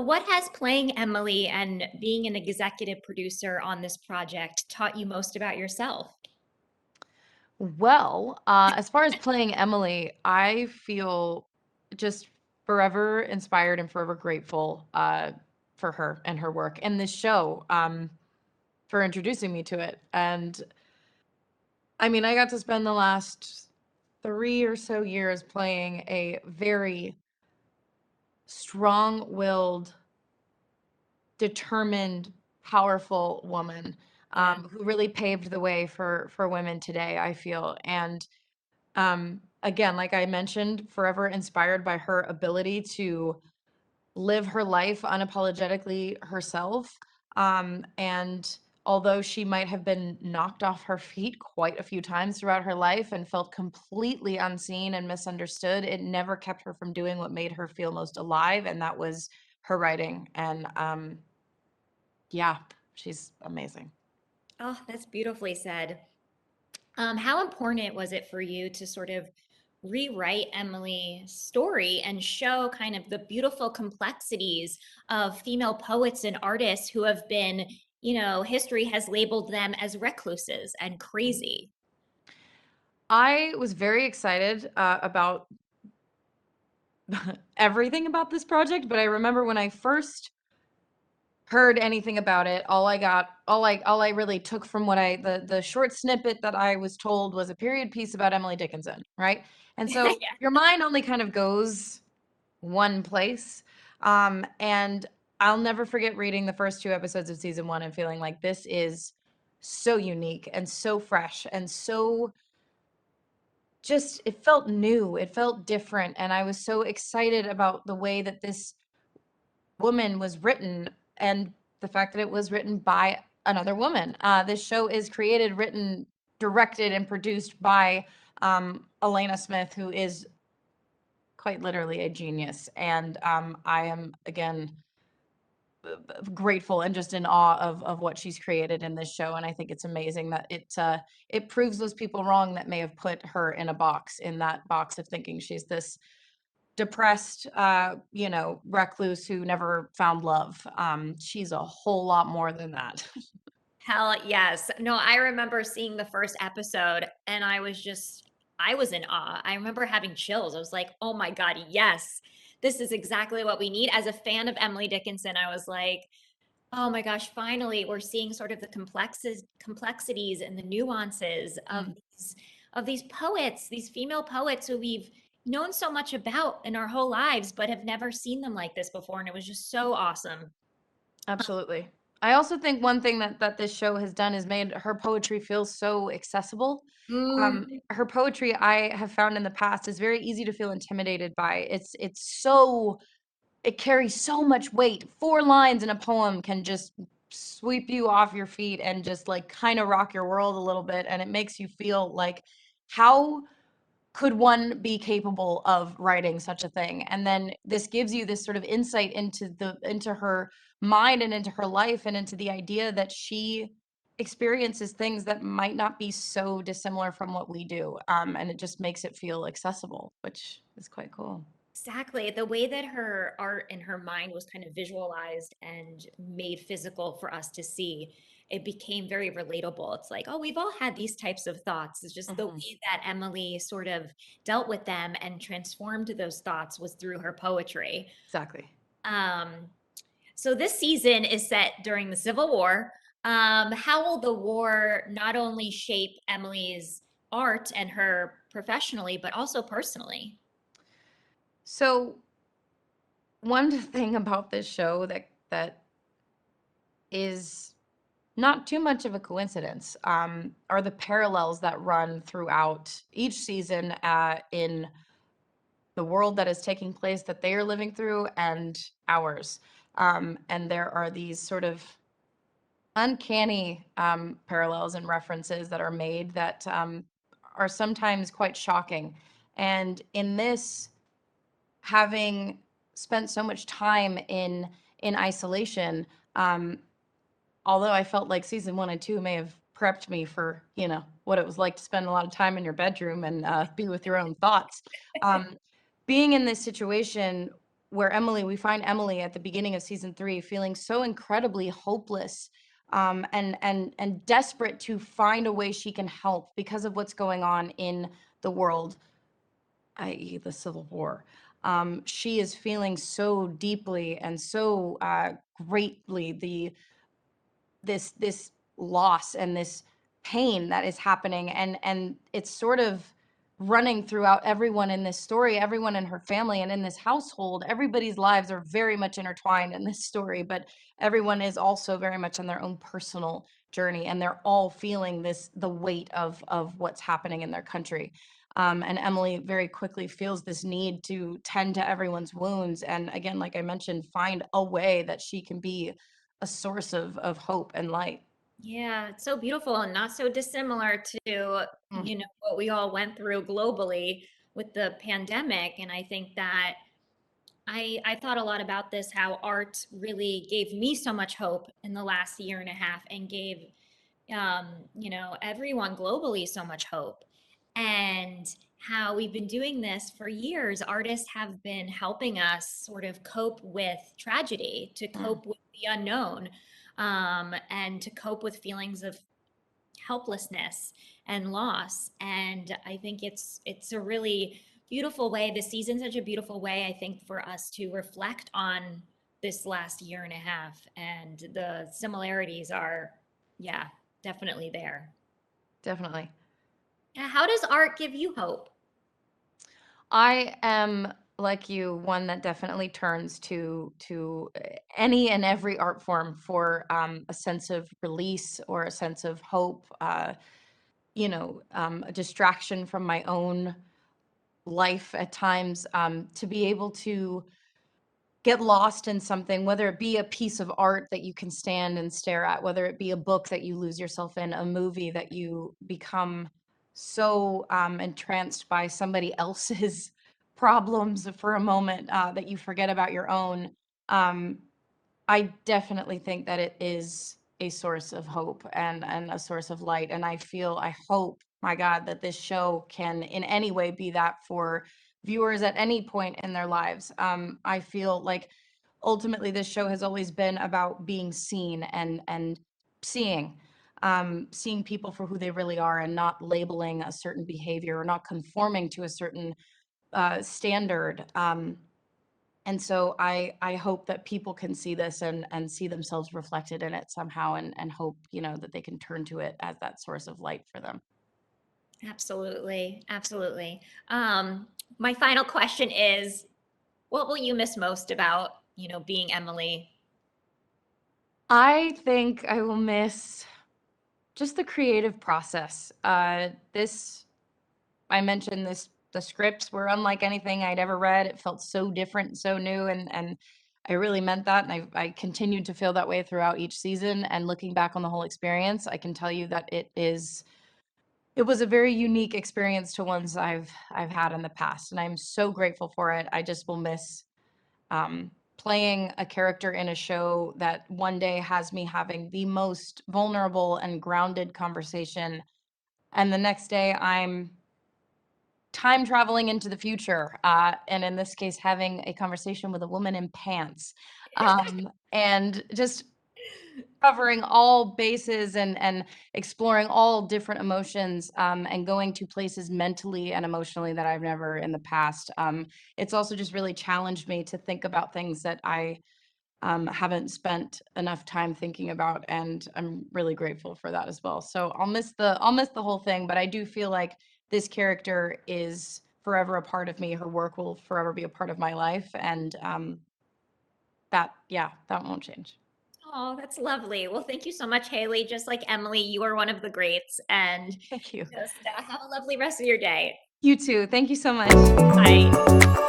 What has playing Emily and being an executive producer on this project taught you most about yourself? Well, as far as playing Emily, I feel just forever inspired and forever grateful for her and her work and this show for introducing me to it. And I mean, I got to spend the last 3 or so years playing a very strong-willed, determined, powerful woman Yeah. who really paved the way for women today, I feel. And again, like I mentioned, forever inspired by her ability to live her life unapologetically herself. And although she might have been knocked off her feet quite a few times throughout her life and felt completely unseen and misunderstood, it never kept her from doing what made her feel most alive, and that was her writing. And yeah, she's amazing. Oh, that's beautifully said. How important was it for you to sort of rewrite Emily's story and show kind of the beautiful complexities of female poets and artists who have been, history has labeled them as recluses and crazy? I was very excited about everything about this project, but I remember when I first heard anything about it, all I really took from what the short snippet that I was told was a period piece about Emily Dickinson, right? And so Yeah. your mind only kind of goes one place. And I'll never forget reading the first 2 episodes of season 1 and feeling like this is so unique and so fresh and so just it felt new, it felt different, and I was so excited about the way that this woman was written and the fact that it was written by another woman. This show is created, written, directed, and produced by Elena Smith, who is quite literally a genius. And I am, again, grateful and just in awe of what she's created in this show. And I think it's amazing that it proves those people wrong that may have put her in a box, in that box of thinking she's this depressed, recluse who never found love. She's a whole lot more than that. Hell yes. No, I remember seeing the first episode and I was in awe. I remember having chills. I was like, oh my God, yes, this is exactly what we need. As a fan of Emily Dickinson, I was like, oh my gosh, finally we're seeing sort of the complexities and the nuances Mm, of these poets, these female poets who we've known so much about in our whole lives, but have never seen them like this before. And it was just so awesome. absolutely. I also think one thing that this show has done is made her poetry feel so accessible. Her poetry, I have found in the past, is very easy to feel intimidated by. It carries so much weight. 4 lines in a poem can just sweep you off your feet and just like kind of rock your world a little bit. And it makes you feel like, how could one be capable of writing such a thing? And then this gives you this sort of insight into her mind and into her life and into the idea that she experiences things that might not be so dissimilar from what we do. And it just makes it feel accessible, which is quite cool. Exactly. The way that her art and her mind was kind of visualized and made physical for us to see, it became very relatable. It's like, oh, we've all had these types of thoughts. It's just the Mhm. way that Emily sort of dealt with them and transformed those thoughts was through her poetry. Exactly. Um, so this season is set during the Civil War. How will the war not only shape Emily's art and her professionally, but also personally? So one thing about this show that is not too much of a coincidence are the parallels that run throughout each season in the world that is taking place that they are living through and ours. And there are these sort of uncanny parallels and references that are made that are sometimes quite shocking. And in this, having spent so much time in isolation, um, although I felt like season 1 and 2 may have prepped me for, what it was like to spend a lot of time in your bedroom and be with your own thoughts. Um, Being in this situation where we find Emily at the beginning of season 3 feeling so incredibly hopeless, and desperate to find a way she can help because of what's going on in the world, i.e., the Civil War. She is feeling so deeply and so greatly this loss and this pain that is happening, and it's sort of running throughout everyone in this story, everyone in her family and in this household. Everybody's lives are very much intertwined in this story, but everyone is also very much on their own personal journey, and they're all feeling the weight of what's happening in their country. And Emily very quickly feels this need to tend to everyone's wounds, and again, like I mentioned, find a way that she can be a source of hope and light. Yeah, it's so beautiful and not so dissimilar to, Mm, what we all went through globally with the pandemic. And I think that I thought a lot about this, how art really gave me so much hope in the last year and a half and gave everyone globally so much hope. And how we've been doing this for years. Artists have been helping us sort of cope with tragedy, to mm. cope with the unknown, and to cope with feelings of helplessness and loss. And I think it's a really beautiful way. The season's such a beautiful way, I think, for us to reflect on this last year and a half. And the similarities are, yeah, definitely there. Definitely. Yeah, how does art give you hope? I am like you, one that definitely turns to any and every art form for a sense of release or a sense of hope, a distraction from my own life at times, to be able to get lost in something, whether it be a piece of art that you can stand and stare at, whether it be a book that you lose yourself in, a movie that you become so entranced by somebody else's problems for a moment, that you forget about your own. Um, I definitely think that it is a source of hope and a source of light. And I hope, my God, that this show can in any way be that for viewers at any point in their lives. I feel like ultimately this show has always been about being seen and seeing. Seeing people for who they really are and not labeling a certain behavior or not conforming to a certain standard. And so I hope that people can see this and see themselves reflected in it somehow, and hope, that they can turn to it as that source of light for them. Absolutely, absolutely. My final question is, what will you miss most about, being Emily? I think I will miss just the creative process. This I mentioned this the scripts were unlike anything I'd ever read. It felt so different, so new, and I really meant that, and I continued to feel that way throughout each season. And looking back on the whole experience, I can tell you that it was a very unique experience to ones I've had in the past, and I'm so grateful for it. I just will miss playing a character in a show that one day has me having the most vulnerable and grounded conversation, and the next day I'm time traveling into the future, and in this case, having a conversation with a woman in pants, and just covering all bases and exploring all different emotions, and going to places mentally and emotionally that I've never in the past. It's also just really challenged me to think about things that I haven't spent enough time thinking about, and I'm really grateful for that as well. So I'll miss the whole thing, but I do feel like this character is forever a part of me. Her work will forever be a part of my life, and that won't change. Oh, that's lovely. Well, thank you so much, Haley. Just like Emily, you are one of the greats. And Thank you. just have a lovely rest of your day. You too. Thank you so much. Bye.